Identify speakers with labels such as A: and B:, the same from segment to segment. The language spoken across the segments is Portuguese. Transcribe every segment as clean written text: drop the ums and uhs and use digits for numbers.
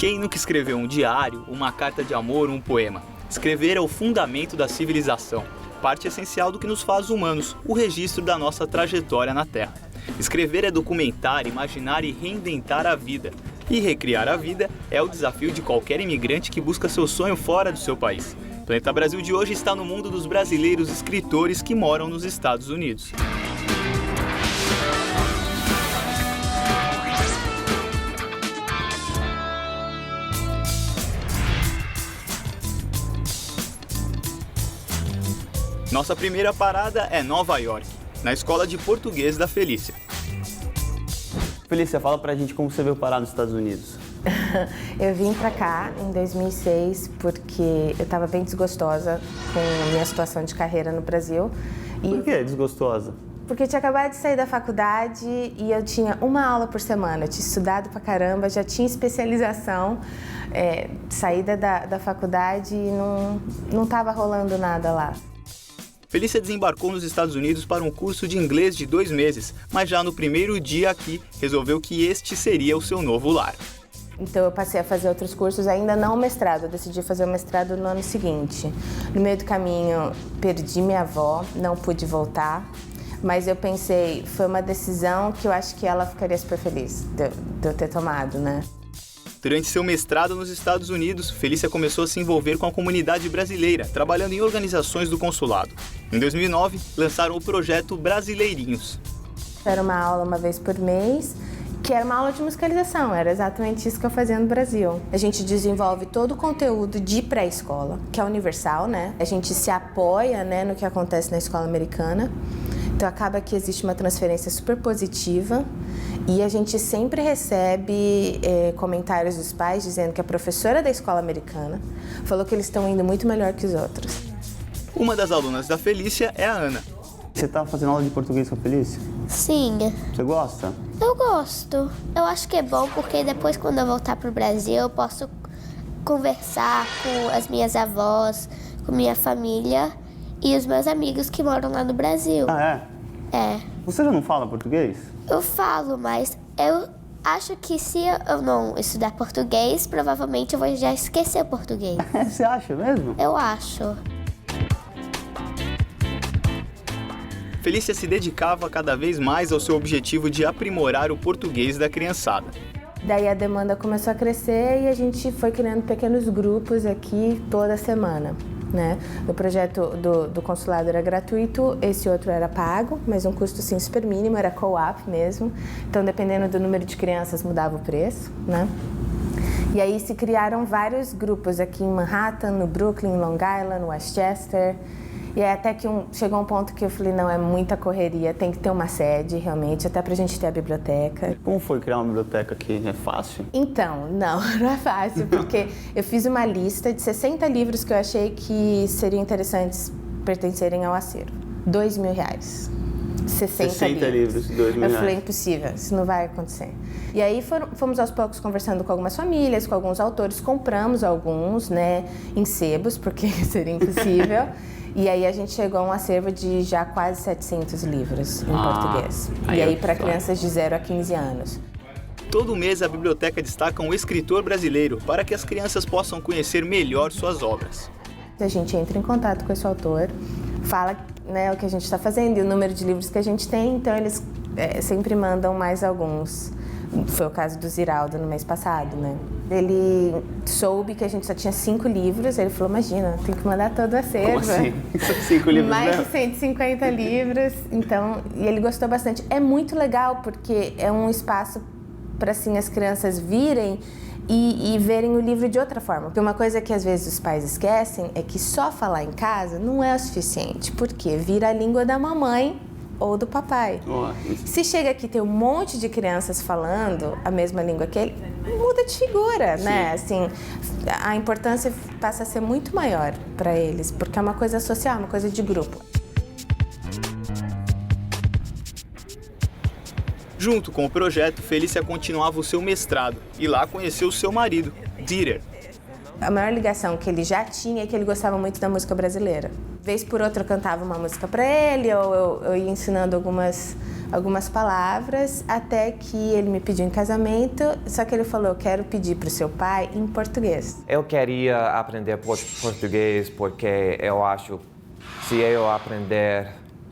A: Quem nunca escreveu um diário, uma carta de amor, um poema? Escrever é o fundamento da civilização, parte essencial do que nos faz humanos, o registro da nossa trajetória na Terra. Escrever é documentar, imaginar e reinventar a vida. E recriar a vida é o desafio de qualquer imigrante que busca seu sonho fora do seu país. O Planeta Brasil de hoje está no mundo dos brasileiros escritores que moram nos Estados Unidos. Nossa primeira parada é Nova York, na Escola de Português da Felícia.
B: Felícia, fala pra gente como você veio parar nos Estados Unidos.
C: Eu vim pra cá em 2006 porque eu estava bem desgostosa com a minha situação de carreira no Brasil.
B: Por que desgostosa?
C: Porque eu tinha acabado de sair da faculdade e eu tinha uma aula por semana. Eu tinha estudado pra caramba, já tinha especialização, saída da faculdade e não estava rolando nada lá.
A: Felícia desembarcou nos Estados Unidos para um curso de inglês de 2 meses, mas já no primeiro dia aqui, resolveu que este seria o seu novo lar.
C: Então eu passei a fazer outros cursos, ainda não o mestrado, eu decidi fazer o mestrado no ano seguinte. No meio do caminho, perdi minha avó, não pude voltar, mas eu pensei, foi uma decisão que eu acho que ela ficaria super feliz de eu ter tomado, né?
A: Durante seu mestrado nos Estados Unidos, Felícia começou a se envolver com a comunidade brasileira, trabalhando em organizações do consulado. Em 2009, lançaram o projeto Brasileirinhos.
C: Era uma aula uma vez por mês, que era uma aula de musicalização, era exatamente isso que eu fazia no Brasil. A gente desenvolve todo o conteúdo de pré-escola, que é universal, né? A gente se apoia, né, no que acontece na escola americana. Então acaba que existe uma transferência super positiva e a gente sempre recebe comentários dos pais dizendo que a professora da escola americana falou que eles estão indo muito melhor que os outros.
A: Uma das alunas da Felícia é a Ana.
B: Você tá fazendo aula de português com a Felícia?
D: Sim,
B: Você gosta?
D: eu gosto. Eu acho que é bom porque depois, quando eu voltar pro Brasil, eu posso conversar com as minhas avós, com minha família e os meus amigos que moram lá no Brasil.
B: Ah, é?
D: É.
B: Você já não fala português?
D: Eu falo, mas eu acho que se eu não estudar português, provavelmente eu vou já esquecer o português.
B: Você acha mesmo?
D: Eu acho.
A: Felícia se dedicava cada vez mais ao seu objetivo de aprimorar o português da criançada.
C: Daí a demanda começou a crescer e a gente foi criando pequenos grupos aqui toda semana, né? O projeto do consulado era gratuito, esse outro era pago, mas um custo assim, super mínimo, era co-op mesmo. Então, dependendo do número de crianças, mudava o preço, né? E aí se criaram vários grupos aqui em Manhattan, no Brooklyn, Long Island, Westchester. E aí até que chegou um ponto que eu falei, não, é muita correria, tem que ter uma sede, realmente, até pra gente ter a biblioteca.
B: Como foi criar uma biblioteca aqui? É fácil?
C: Então, não é fácil, porque eu fiz uma lista de 60 livros que eu achei que seriam interessantes pertencerem ao acervo. R$2.000. 60
B: livros, R$2.000.
C: Eu falei, impossível, isso não vai acontecer. E aí fomos aos poucos conversando com algumas famílias, com alguns autores, compramos alguns, né, em sebos, porque seria impossível. E aí a gente chegou a um acervo de já quase 700 livros em português. E aí para crianças de 0 a 15 anos.
A: Todo mês a biblioteca destaca um escritor brasileiro para que as crianças possam conhecer melhor suas obras.
C: A gente entra em contato com esse autor, fala, né, o que a gente está fazendo e o número de livros que a gente tem, então eles sempre mandam mais alguns. Foi o caso do Ziraldo no mês passado, né? Ele soube que a gente só tinha 5 livros, ele falou, imagina, tem que mandar todo o acervo.
B: Como assim? 5 livros
C: Mais
B: mesmo?
C: de 150 livros, então, e ele gostou bastante. É muito legal, porque é um espaço para, assim, as crianças virem e verem o livro de outra forma. Porque uma coisa que às vezes os pais esquecem é que só falar em casa não é o suficiente, porque vira a língua da mamãe ou do papai. Se chega aqui e tem um monte de crianças falando a mesma língua que ele, muda de figura, né? Assim, a importância passa a ser muito maior para eles, porque é uma coisa social, uma coisa de grupo.
A: Junto com o projeto, Felícia continuava o seu mestrado e lá conheceu o seu marido, Dieter.
C: A maior ligação que ele já tinha é que ele gostava muito da música brasileira. Vez por outra eu cantava uma música para ele, ou eu ia ensinando algumas algumas palavras, até que ele me pediu em casamento, só que ele falou, eu quero pedir para o seu pai em português.
E: Eu queria aprender português porque eu acho que se eu aprender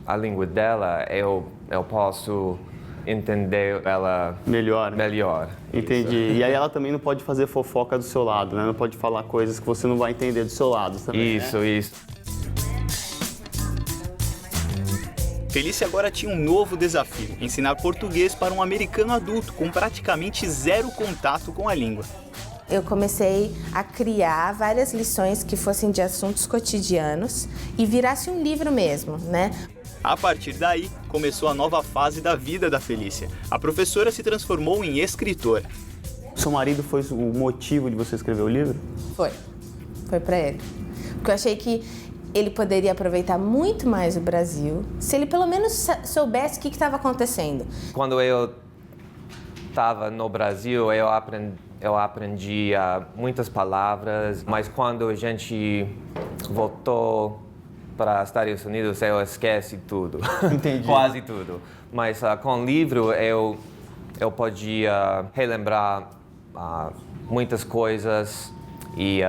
E: a língua dela, eu posso entender ela
B: Melhor. Entendi. E aí ela também não pode fazer fofoca do seu lado, né? Não pode falar coisas que você não vai entender do seu lado também,
E: Isso.
A: Felícia agora tinha um novo desafio, ensinar português para um americano adulto com praticamente zero contato com a língua.
C: Eu comecei a criar várias lições que fossem de assuntos cotidianos e virasse um livro mesmo, né?
A: A partir daí, começou a nova fase da vida da Felícia. A professora se transformou em escritora.
B: Seu marido foi o motivo de você escrever o livro?
C: Foi para ele. Porque eu achei que ele poderia aproveitar muito mais o Brasil se ele pelo menos soubesse o que estava acontecendo.
E: Quando eu estava no Brasil, eu aprendi muitas palavras, mas quando a gente voltou para os Estados Unidos, eu esqueci tudo.
B: Entendi.
E: Quase tudo. Mas com o livro, eu podia relembrar muitas coisas e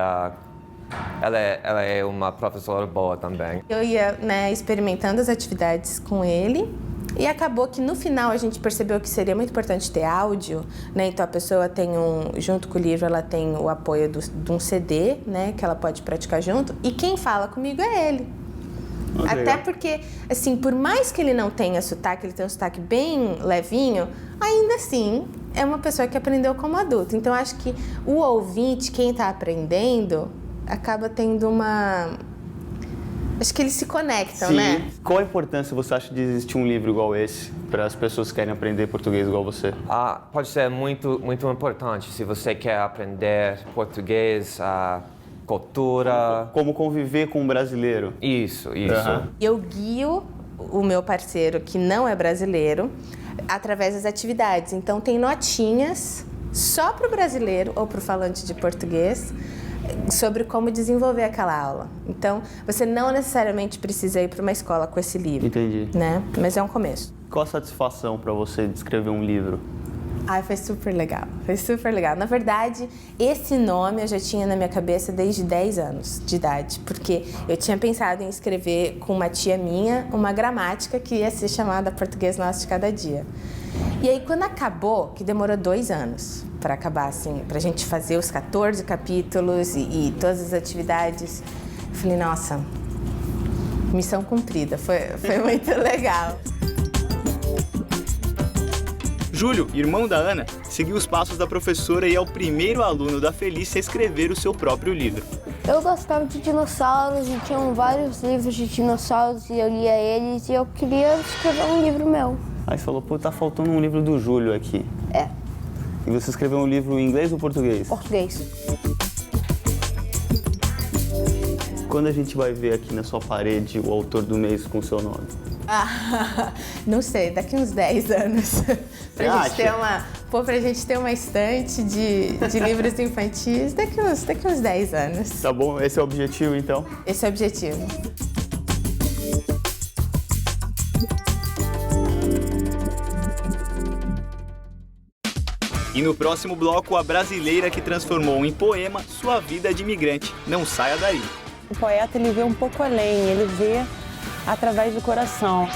E: ela é uma professora boa também.
C: Eu ia, experimentando as atividades com ele e acabou que no final a gente percebeu que seria muito importante ter áudio, né? Então a pessoa tem junto com o livro, ela tem o apoio de um CD, né? Que ela pode praticar junto e quem fala comigo é ele. Até porque, assim, por mais que ele não tenha sotaque, ele tem um sotaque bem levinho, ainda assim é uma pessoa que aprendeu como adulto. Então acho que o ouvinte, quem está aprendendo, acaba tendo uma... Acho que eles se conectam,
B: Sim.
C: né?
B: Qual a importância você acha de existir um livro igual esse para as pessoas que querem aprender português igual você?
E: Pode ser muito importante se você quer aprender português, cultura.
B: Como conviver com um brasileiro.
E: Isso.
C: Eu guio o meu parceiro, que não é brasileiro, através das atividades. Então tem notinhas só para o brasileiro ou para o falante de português, sobre como desenvolver aquela aula. Então, você não necessariamente precisa ir para uma escola com esse livro.
B: Entendi.
C: Né? Mas é um começo.
B: Qual a satisfação para você de escrever um livro?
C: Foi super legal. Na verdade, esse nome eu já tinha na minha cabeça desde 10 anos de idade, porque eu tinha pensado em escrever com uma tia minha uma gramática que ia ser chamada Português Nosso de Cada Dia. E aí, quando acabou, que demorou 2 anos para acabar, assim, pra gente fazer os 14 capítulos e todas as atividades, eu falei, nossa, missão cumprida, foi muito legal.
A: Júlio, irmão da Ana, seguiu os passos da professora e é o primeiro aluno da Felícia a escrever o seu próprio livro.
F: Eu gostava de dinossauros e tinham vários livros de dinossauros e eu lia eles e eu queria escrever um livro meu.
B: Aí você falou, tá faltando um livro do Júlio aqui.
F: É.
B: E você escreveu um livro em inglês ou português?
F: Português.
B: Quando a gente vai ver aqui na sua parede o autor do mês com o seu nome?
C: Não sei, daqui uns 10 anos. pra gente ter uma estante de livros infantis, daqui uns 10 anos.
B: Tá bom, esse é o objetivo então?
C: Esse é o objetivo.
A: E no próximo bloco, a brasileira que transformou em poema sua vida de imigrante. Não saia daí.
G: O poeta, ele vê um pouco além, ele vê através do coração.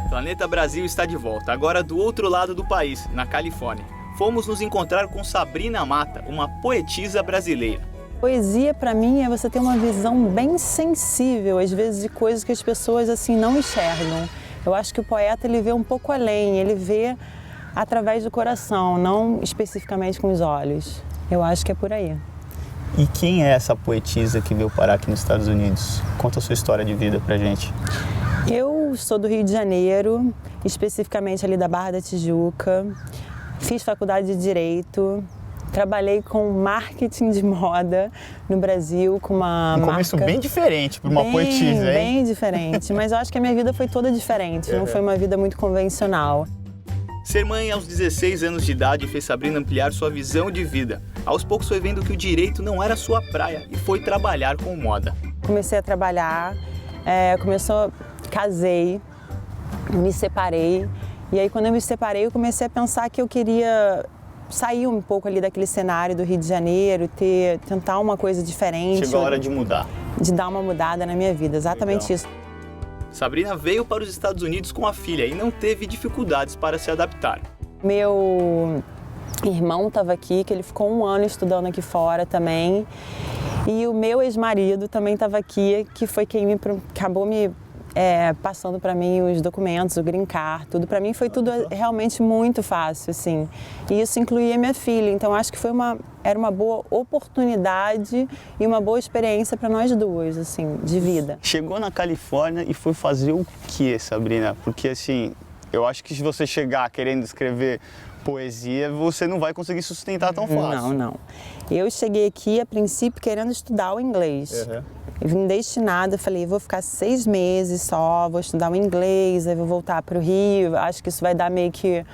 A: Planeta Brasil está de volta, agora do outro lado do país, na Califórnia. Fomos nos encontrar com Sabrina Mata, uma poetisa brasileira.
G: Poesia, para mim, é você ter uma visão bem sensível, às vezes, de coisas que as pessoas assim não enxergam. Eu acho que o poeta, ele vê um pouco além, ele vê através do coração, não especificamente com os olhos. Eu acho que é por aí.
B: E quem é essa poetisa que veio parar aqui nos Estados Unidos? Conta a sua história de vida pra gente.
G: Eu sou do Rio de Janeiro, especificamente ali da Barra da Tijuca. Fiz faculdade de Direito. Trabalhei com marketing de moda no Brasil, com uma marca...
B: começo bem diferente para uma poetisa, hein?
G: Bem diferente, mas eu acho que a minha vida foi toda diferente, não foi uma vida muito convencional.
A: Ser mãe aos 16 anos de idade fez Sabrina ampliar sua visão de vida. Aos poucos foi vendo que o direito não era sua praia e foi trabalhar com moda.
G: Comecei a trabalhar, casei, me separei. E aí quando eu me separei, eu comecei a pensar que eu queria sair um pouco ali daquele cenário do Rio de Janeiro, tentar uma coisa diferente.
A: Chegou a hora de mudar.
G: De dar uma mudada na minha vida, exatamente isso.
A: Sabrina veio para os Estados Unidos com a filha e não teve dificuldades para se adaptar.
G: Meu irmão estava aqui, que ele ficou 1 ano estudando aqui fora também. E o meu ex-marido também estava aqui, que foi quem acabou me passando para mim os documentos, o green card, tudo. Para mim foi tudo realmente muito fácil, assim. E isso incluía minha filha, então acho que era uma boa oportunidade e uma boa experiência para nós duas, assim, de vida.
B: Chegou na Califórnia e foi fazer o quê, Sabrina? Porque, assim, eu acho que se você chegar querendo escrever poesia, você não vai conseguir sustentar tão fácil.
G: Não. Eu cheguei aqui, a princípio, querendo estudar o inglês.
B: Uhum.
G: Eu vim destinada, falei, vou ficar 6 meses só, vou estudar o inglês, aí vou voltar para o Rio. Acho que isso vai dar meio que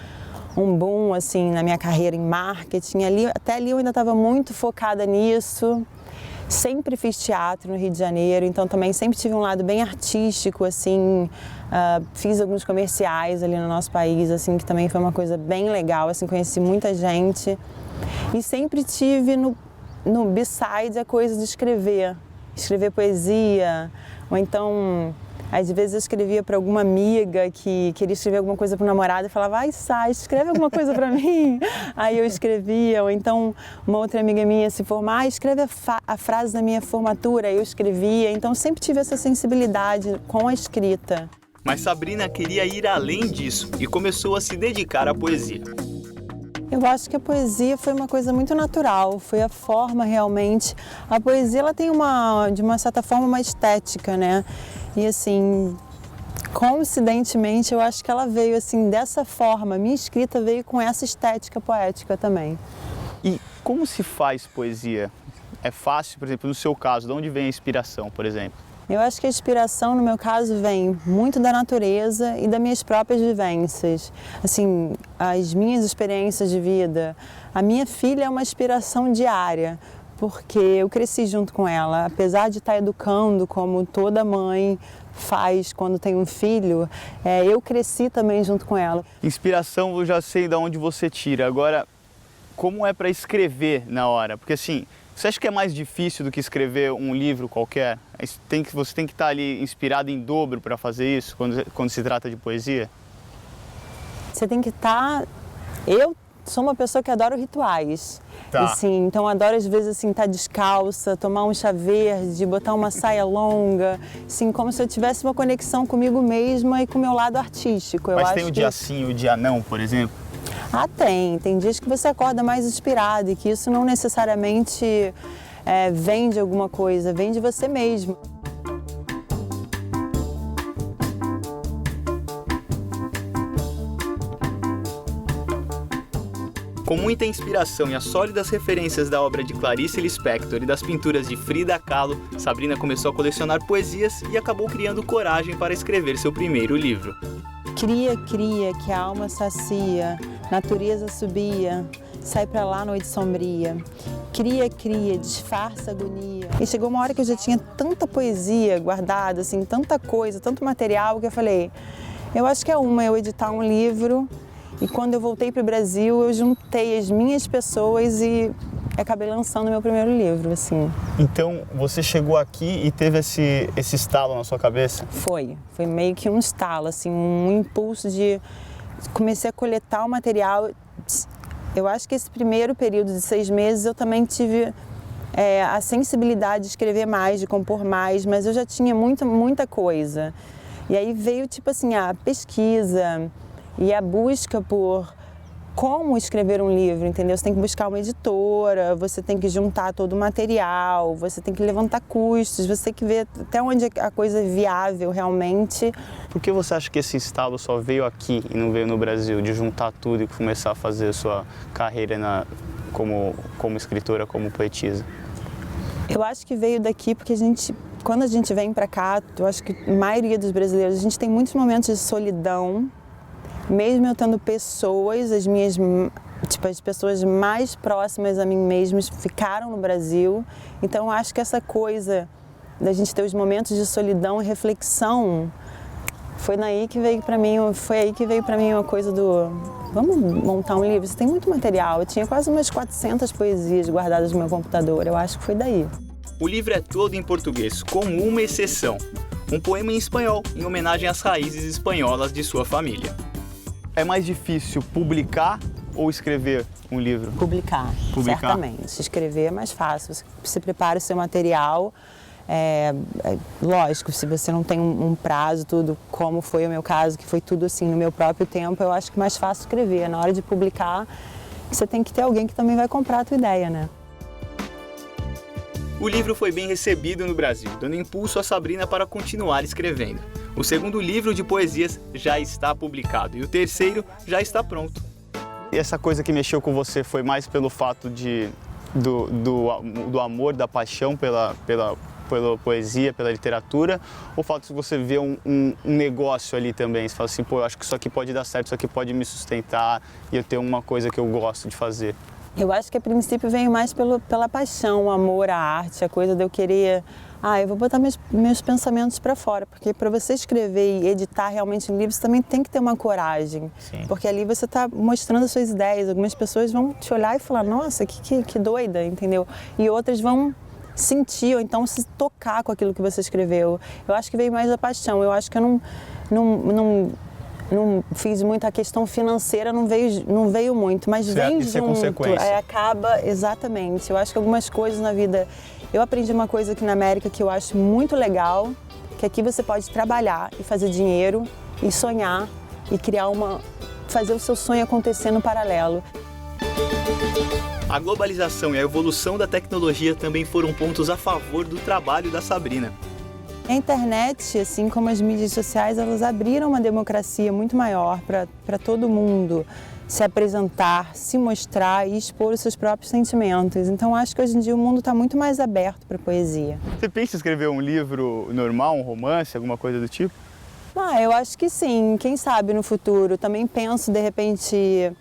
G: um boom, assim, na minha carreira em marketing. Até ali eu ainda estava muito focada nisso. Sempre fiz teatro no Rio de Janeiro, então também sempre tive um lado bem artístico, assim. Fiz alguns comerciais ali no nosso país, assim, que também foi uma coisa bem legal, assim, conheci muita gente. E sempre tive no beside a coisa de escrever poesia, ou então, às vezes eu escrevia para alguma amiga que queria escrever alguma coisa para o namorado e falava, ai, Sai, escreve alguma coisa para mim. Aí eu escrevia, ou então uma outra amiga minha se formar, escreve a frase da minha formatura, aí eu escrevia. Então sempre tive essa sensibilidade com a escrita.
A: Mas Sabrina queria ir além disso e começou a se dedicar à poesia.
G: Eu acho que a poesia foi uma coisa muito natural, foi a forma realmente. A poesia ela tem de uma certa forma uma estética, né? E assim, coincidentemente eu acho que ela veio assim dessa forma, minha escrita veio com essa estética poética também.
B: E como se faz poesia? É fácil, por exemplo, no seu caso, de onde vem a inspiração, por exemplo?
G: Eu acho que a inspiração, no meu caso, vem muito da natureza e das minhas próprias vivências. Assim, as minhas experiências de vida. A minha filha é uma inspiração diária, porque eu cresci junto com ela. Apesar de estar educando como toda mãe faz quando tem um filho, eu cresci também junto com ela.
B: Inspiração eu já sei de onde você tira. Agora, como é para escrever na hora? Porque assim, você acha que é mais difícil do que escrever um livro qualquer? Você tem que estar ali inspirado em dobro para fazer isso, quando se trata de poesia?
G: Você tem que estar... Eu sou uma pessoa que adora rituais.
B: Tá.
G: Assim, então adoro às vezes assim, estar descalça, tomar um chá verde, botar uma saia longa, assim, como se eu tivesse uma conexão comigo mesma e com o meu lado artístico.
B: Mas tem o dia sim e o dia não, por exemplo?
G: Tem dias que você acorda mais inspirado e que isso não necessariamente vem de alguma coisa, vem de você mesmo.
A: Com muita inspiração e as sólidas referências da obra de Clarice Lispector e das pinturas de Frida Kahlo, Sabrina começou a colecionar poesias e acabou criando coragem para escrever seu primeiro livro.
G: Cria, cria, que a alma sacia, natureza subia, sai pra lá noite sombria. Cria, cria, disfarça agonia. E chegou uma hora que eu já tinha tanta poesia guardada, assim, tanta coisa, tanto material, que eu falei, eu acho que eu editar um livro. E quando eu voltei para o Brasil, eu juntei as minhas pessoas e acabei lançando meu primeiro livro, assim.
B: Então, você chegou aqui e teve esse estalo na sua cabeça?
G: Foi meio que um estalo, assim, um impulso de... Comecei a coletar o material. Eu acho que esse primeiro período de 6 meses eu também tive a sensibilidade de escrever mais, de compor mais, mas eu já tinha muita coisa. E aí veio, tipo assim, a pesquisa e a busca por como escrever um livro, entendeu? Você tem que buscar uma editora, você tem que juntar todo o material, você tem que levantar custos, você tem que ver até onde a coisa é viável realmente.
B: Por que você acha que esse estalo só veio aqui e não veio no Brasil, de juntar tudo e começar a fazer a sua carreira como escritora, como poetisa?
G: Eu acho que veio daqui porque quando a gente vem para cá, eu acho que a maioria dos brasileiros, a gente tem muitos momentos de solidão. mesmo eu tendo pessoas, as pessoas mais próximas a mim mesmas ficaram no Brasil. Então eu acho que essa coisa da gente ter os momentos de solidão e reflexão foi aí que veio para mim uma coisa do vamos montar um livro. Você tem muito material. Eu tinha quase umas 400 poesias guardadas no meu computador. Eu acho que foi daí.
A: O livro é todo em português, com uma exceção: um poema em espanhol, em homenagem às raízes espanholas de sua família.
B: É mais difícil publicar ou escrever um livro?
G: Publicar, certamente. Escrever é mais fácil. Você prepara o seu material. Lógico, se você não tem um prazo, tudo, como foi o meu caso, que foi tudo assim no meu próprio tempo, eu acho que é mais fácil escrever. Na hora de publicar, você tem que ter alguém que também vai comprar a tua ideia, né?
A: O livro foi bem recebido no Brasil, dando impulso a Sabrina para continuar escrevendo. O segundo livro de poesias já está publicado e o terceiro já está pronto.
B: E essa coisa que mexeu com você foi mais pelo fato do amor, da paixão pela poesia, pela literatura, ou o fato de você ver um negócio ali também? Você fala assim, pô, eu acho que isso aqui pode dar certo, isso aqui pode me sustentar e eu tenho uma coisa que eu gosto de fazer.
G: Eu acho que a princípio veio mais pela paixão, o amor à arte, a coisa de eu querer... eu vou botar meus pensamentos para fora, porque para você escrever e editar realmente um livro, você também tem que ter uma coragem.
B: Sim.
G: Porque ali você está mostrando as suas ideias. Algumas pessoas vão te olhar e falar, nossa, que doida, entendeu? E outras vão sentir ou então se tocar com aquilo que você escreveu. Eu acho que veio mais da paixão. Eu acho que eu não fiz muita questão financeira, não veio muito, mas vem
B: isso é
G: junto.
B: consequência.
G: Acaba, exatamente. Eu acho que algumas coisas na vida... Eu aprendi uma coisa aqui na América que eu acho muito legal, que aqui você pode trabalhar e fazer dinheiro e sonhar e fazer o seu sonho acontecer no paralelo.
A: A globalização e a evolução da tecnologia também foram pontos a favor do trabalho da Sabrina.
G: A internet, assim como as mídias sociais, elas abriram uma democracia muito maior para todo mundo se apresentar, se mostrar e expor os seus próprios sentimentos. Então acho que hoje em dia o mundo está muito mais aberto para a poesia.
B: Você pensa em escrever um livro normal, um romance, alguma coisa do tipo?
G: Eu acho que sim, quem sabe no futuro. Também penso, de repente...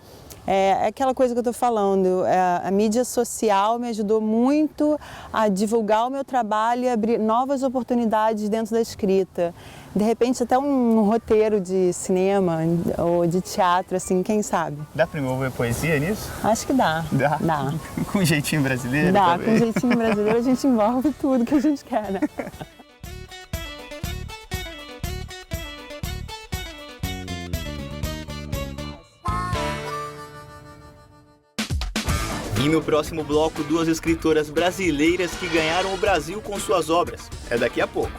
G: É aquela coisa que eu estou falando, a mídia social me ajudou muito a divulgar o meu trabalho e abrir novas oportunidades dentro da escrita. De repente até um roteiro de cinema ou de teatro, assim, quem sabe?
B: Dá para envolver poesia nisso?
G: Acho que dá.
B: Dá?
G: Dá.
B: Com um jeitinho brasileiro?
G: Dá,
B: talvez?
G: com um jeitinho brasileiro a gente envolve tudo que a gente quer, né?
A: E no próximo bloco, duas escritoras brasileiras que ganharam o Brasil com suas obras. É daqui a pouco.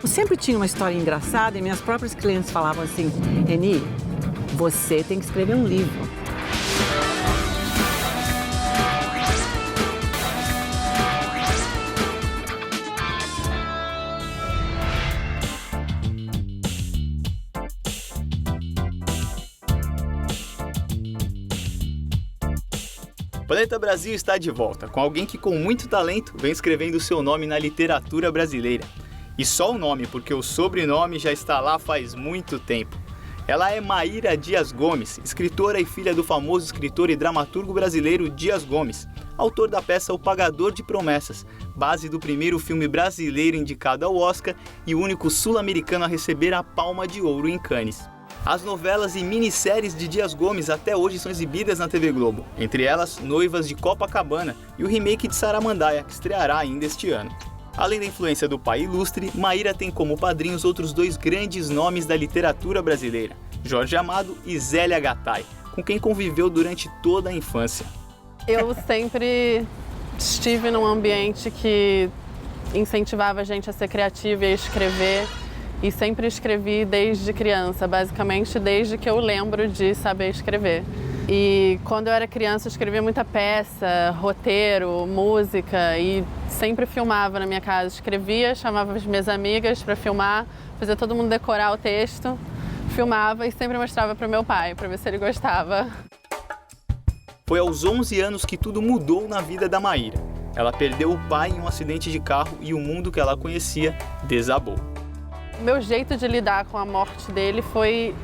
H: Eu sempre tinha uma história engraçada e minhas próprias clientes falavam assim, Eni, você tem que escrever um livro.
A: Planeta Brasil está de volta, com alguém que com muito talento vem escrevendo seu nome na literatura brasileira. E só o nome, porque o sobrenome já está lá faz muito tempo. Ela é Maíra Dias Gomes, escritora e filha do famoso escritor e dramaturgo brasileiro Dias Gomes, autor da peça O Pagador de Promessas, base do primeiro filme brasileiro indicado ao Oscar e o único sul-americano a receber a Palma de Ouro em Cannes. As novelas e minisséries de Dias Gomes até hoje são exibidas na TV Globo, entre elas Noivas de Copacabana e o remake de Saramandaia, que estreará ainda este ano. Além da influência do pai ilustre, Maíra tem como padrinhos outros dois grandes nomes da literatura brasileira, Jorge Amado e Zélia Gattai, com quem conviveu durante toda a infância.
I: Eu sempre estive num ambiente que incentivava a gente a ser criativa e a escrever. E sempre escrevi desde criança, basicamente desde que eu lembro de saber escrever. E quando eu era criança eu escrevia muita peça, roteiro, música e sempre filmava na minha casa. Escrevia, chamava as minhas amigas para filmar, fazia todo mundo decorar o texto, filmava e sempre mostrava para o meu pai, para ver se ele gostava.
A: Foi aos 11 anos que tudo mudou na vida da Maíra. Ela perdeu o pai em um acidente de carro e o mundo que ela conhecia desabou.
I: O meu jeito de lidar com a morte dele foi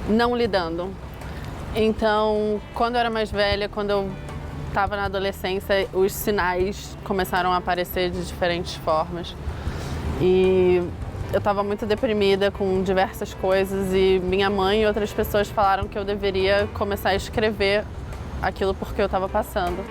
I: não lidando. Então, quando eu era mais velha, quando eu estava na adolescência, os sinais começaram a aparecer de diferentes formas. E eu estava muito deprimida com diversas coisas e minha mãe e outras pessoas falaram que eu deveria começar a escrever aquilo porque eu estava passando.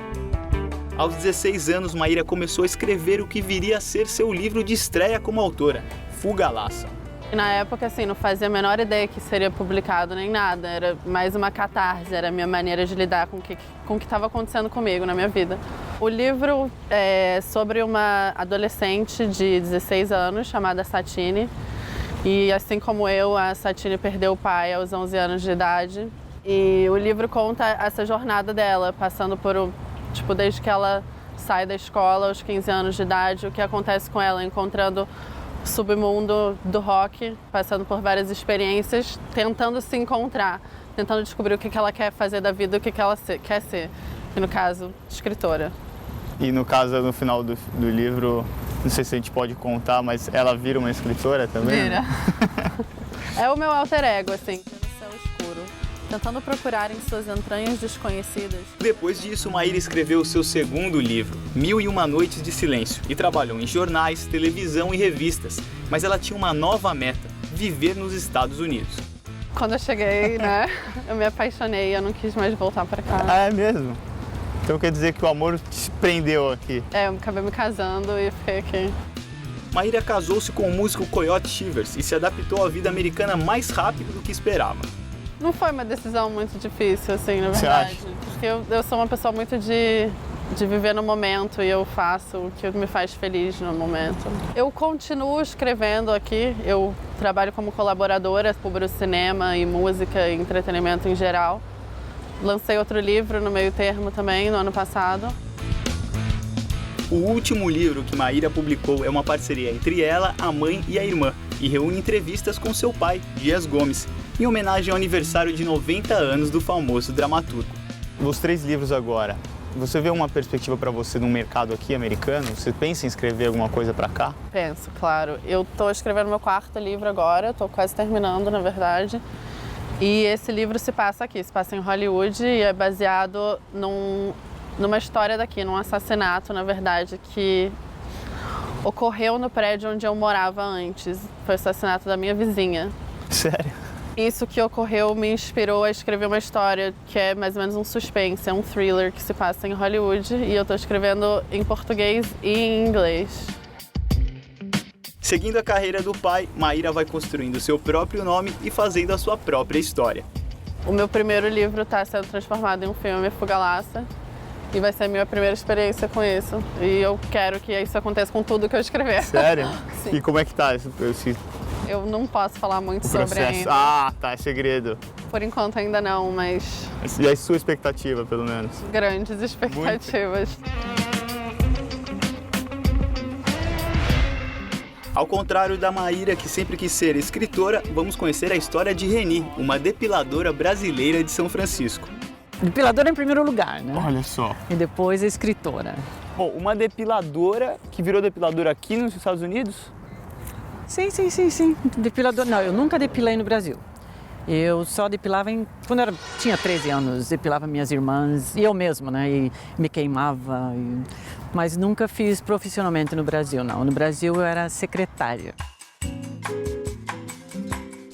A: Aos 16 anos, Maíra começou a escrever o que viria a ser seu livro de estreia como autora, Fuga Laça.
I: E na época, assim, não fazia a menor ideia que seria publicado nem nada. Era mais uma catarse, era a minha maneira de lidar com o que estava acontecendo comigo na minha vida. O livro é sobre uma adolescente de 16 anos chamada Satine. E assim como eu, a Satine perdeu o pai aos 11 anos de idade. E o livro conta essa jornada dela, passando por, desde que ela sai da escola aos 15 anos de idade, o que acontece com ela, encontrando submundo do rock, passando por várias experiências, tentando se encontrar, tentando descobrir o que ela quer fazer da vida, o que ela quer ser, e no caso, escritora.
B: E no caso, no final do livro, não sei se a gente pode contar, mas ela vira uma escritora também?
I: Vira. É o meu alter ego, assim, no céu escuro, tentando procurar em suas entranhas desconhecidas.
A: Depois disso, Maíra escreveu seu segundo livro, 1001 Noites de Silêncio, e trabalhou em jornais, televisão e revistas. Mas ela tinha uma nova meta, viver nos Estados Unidos.
I: Quando eu cheguei, né, eu me apaixonei, eu não quis mais voltar para cá.
B: Ah, é mesmo? Então quer dizer que o amor te prendeu aqui?
I: É, eu acabei me casando e fiquei aqui.
A: Maíra casou-se com o músico Coyote Shivers e se adaptou à vida americana mais rápido do que esperava.
I: Não foi uma decisão muito difícil, assim, na
B: Você
I: verdade.
B: acha?
I: Porque eu sou uma pessoa muito de viver no momento e eu faço o que me faz feliz no momento. Eu continuo escrevendo aqui, eu trabalho como colaboradora, cubro cinema e música e entretenimento em geral. Lancei outro livro no meio termo também, no ano passado.
A: O último livro que Maíra publicou é uma parceria entre ela, a mãe e a irmã, e reúne entrevistas com seu pai, Dias Gomes, em homenagem ao aniversário de 90 anos do famoso dramaturgo.
B: Os 3 livros agora, você vê uma perspectiva para você no mercado aqui americano? Você pensa em escrever alguma coisa para cá?
I: Penso, claro. Eu estou escrevendo meu 4º livro agora, estou quase terminando, na verdade. E esse livro se passa aqui, se passa em Hollywood e é baseado numa história daqui, num assassinato, na verdade, que ocorreu no prédio onde eu morava antes. Foi o assassinato da minha vizinha.
B: Sério?
I: Isso que ocorreu me inspirou a escrever uma história que é mais ou menos um suspense, é um thriller que se passa em Hollywood e eu estou escrevendo em português e em inglês.
A: Seguindo a carreira do pai, Maíra vai construindo seu próprio nome e fazendo a sua própria história.
I: O meu primeiro livro está sendo transformado em um filme, Fuga Laça, e vai ser a minha primeira experiência com isso. E eu quero que isso aconteça com tudo que eu escrever.
B: Sério?
I: Sim.
B: E como é que tá esse
I: Eu não posso falar muito
B: processo?
I: sobre ainda.
B: Ah, tá, é segredo.
I: Por enquanto ainda não, mas
B: E a sua expectativa, pelo menos?
I: grandes expectativas.
A: Ao contrário da Maíra, que sempre quis ser escritora, vamos conhecer a história de Reni, uma depiladora brasileira de São Francisco.
H: Depiladora em primeiro lugar, né?
B: Olha só.
H: E depois a escritora.
B: Bom, uma depiladora que virou depiladora aqui nos Estados Unidos?
H: Sim. Depiladora. Não, eu nunca depilei no Brasil. Eu só depilava quando eu tinha 13 anos, depilava minhas irmãs e eu mesma, né? E me queimava. Mas nunca fiz profissionalmente no Brasil, não. No Brasil eu era secretária.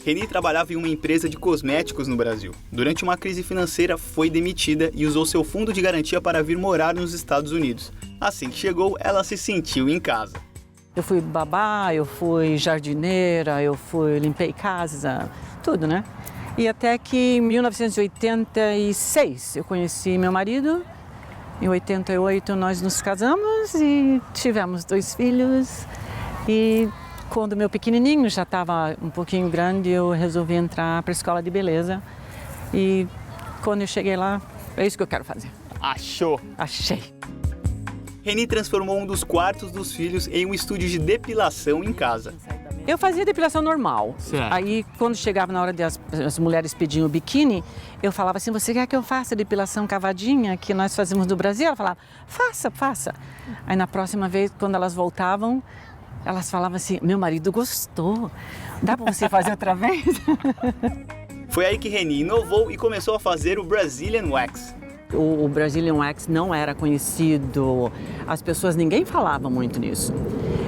A: Reni trabalhava em uma empresa de cosméticos no Brasil. Durante uma crise financeira, foi demitida e usou seu fundo de garantia para vir morar nos Estados Unidos. Assim que chegou, ela se sentiu em casa.
H: Eu fui babá, eu fui jardineira, limpei casa, tudo, né? E até que em 1986 eu conheci meu marido. Em 88 nós nos casamos e tivemos 2 filhos. E quando meu pequenininho já estava um pouquinho grande, eu resolvi entrar para a escola de beleza. E quando eu cheguei lá, é isso que eu quero fazer.
B: Achou?
H: Achei.
A: Reni transformou um dos quartos dos filhos em um estúdio de depilação em casa.
H: Eu fazia depilação normal.
B: Certo.
H: Aí, quando chegava na hora de as mulheres pediam o biquíni, eu falava assim, você quer que eu faça depilação cavadinha, que nós fazemos no Brasil? Ela falava, faça. Aí, na próxima vez, quando elas voltavam, elas falavam assim, meu marido gostou, dá para você fazer outra vez?
A: Foi aí que Reni inovou e começou a fazer o Brazilian Wax.
H: O Brazilian Wax não era conhecido, ninguém falava muito nisso.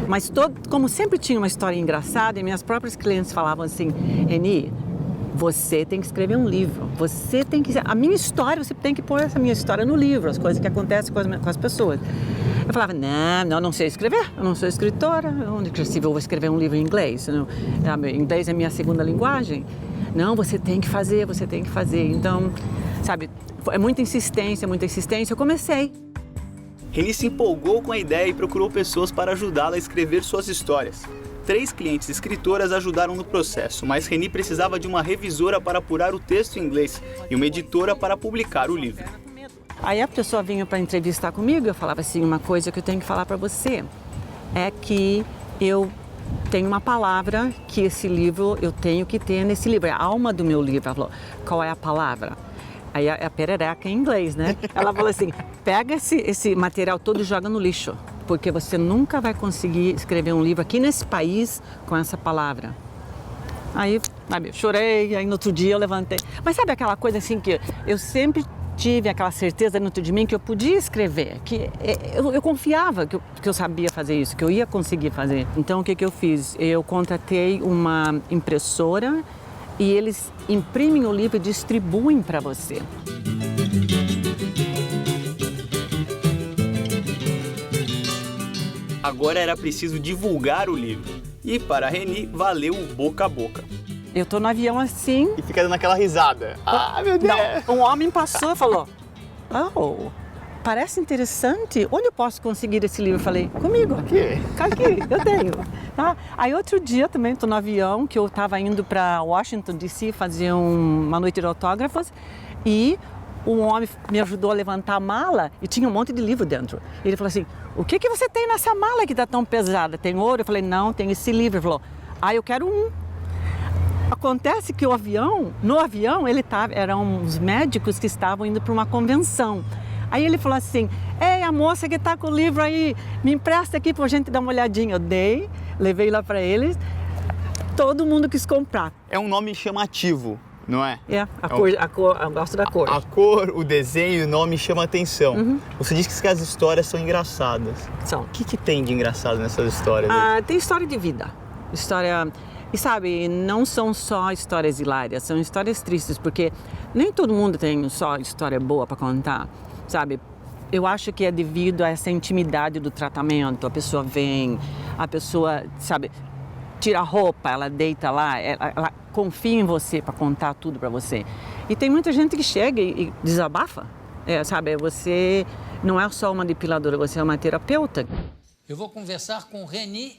H: Mas como sempre tinha uma história engraçada, e minhas próprias clientes falavam assim, Reni, você tem que escrever um livro, a minha história, você tem que pôr essa minha história no livro, as coisas que acontecem com as pessoas. Eu falava, não sei escrever, eu não sou escritora, onde eu vou escrever um livro em inglês? Inglês é minha segunda linguagem. Não, você tem que fazer. Então, sabe, é muita insistência, eu comecei.
A: Reni se empolgou com a ideia e procurou pessoas para ajudá-la a escrever suas histórias. 3 clientes escritoras ajudaram no processo, mas Reni precisava de uma revisora para apurar o texto em inglês e uma editora para publicar o livro.
H: Aí a pessoa vinha para entrevistar comigo e eu falava assim, uma coisa que eu tenho que falar para você é que eu tenho uma palavra que esse livro, eu tenho que ter nesse livro, é a alma do meu livro. Ela falou, qual é a palavra? Aí a perereca em inglês, né? Ela falou assim, pega esse material todo e joga no lixo, porque você nunca vai conseguir escrever um livro aqui nesse país com essa palavra. Aí, sabe, eu chorei, aí no outro dia eu levantei. Mas sabe aquela coisa assim que eu sempre tive aquela certeza dentro de mim que eu podia escrever, que eu confiava que eu sabia fazer isso, que eu ia conseguir fazer. Então o que eu fiz? Eu contratei uma impressora e eles imprimem o livro e distribuem para você.
A: Agora era preciso divulgar o livro. E para Reni, valeu o boca a boca.
H: Eu tô no avião assim...
B: E fica dando aquela risada. Ah, meu Deus!
H: Não, um homem passou e falou, parece interessante, onde eu posso conseguir esse livro? Eu falei, comigo.
B: Aqui,
H: eu tenho. Tá? Aí outro dia também, tô no avião, que eu estava indo para Washington, D.C., fazer uma noite de autógrafos, e um homem me ajudou a levantar a mala e tinha um monte de livro dentro. Ele falou assim, o que você tem nessa mala que está tão pesada? Tem ouro? Eu falei, não, tem esse livro. Ele falou, eu quero um. Acontece que no avião, eram uns médicos que estavam indo para uma convenção. Aí ele falou assim, ei, a moça que está com o livro aí, me empresta aqui para a gente dar uma olhadinha. Eu dei, levei lá para eles, todo mundo quis comprar.
B: É um nome chamativo, não é?
H: A cor, eu gosto da cor.
B: A cor, o desenho e o nome chamam a atenção. Uhum. Você disse que as histórias são engraçadas.
H: São.
B: O que tem de engraçado nessas histórias?
H: Tem história de vida, E sabe, não são só histórias hilárias, são histórias tristes, porque nem todo mundo tem só história boa para contar, sabe? Eu acho que é devido a essa intimidade do tratamento. A pessoa vem, sabe, tira a roupa, ela deita lá, ela confia em você para contar tudo para você. E tem muita gente que chega e desabafa, sabe? Você não é só uma depiladora, você é uma terapeuta.
J: Eu vou conversar com o Reni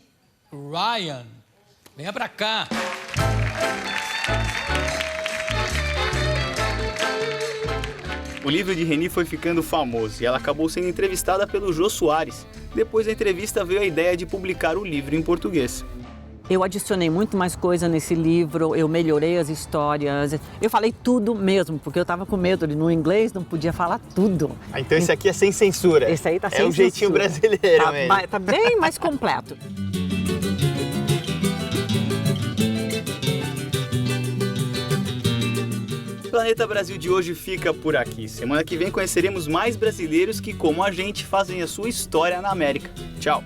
J: Ryan. Venha pra cá.
A: O livro de Reni foi ficando famoso e ela acabou sendo entrevistada pelo Jô Soares. Depois da entrevista veio a ideia de publicar o livro em português.
H: Eu adicionei muito mais coisa nesse livro, eu melhorei as histórias, eu falei tudo mesmo, porque eu estava com medo, no inglês não podia falar tudo.
B: Então esse aqui é sem censura.
H: Esse aí tá sem censura.
B: É o jeitinho brasileiro mesmo.
H: Tá bem mais completo.
A: O Planeta Brasil de hoje fica por aqui. Semana que vem conheceremos mais brasileiros que, como a gente, fazem a sua história na América. Tchau!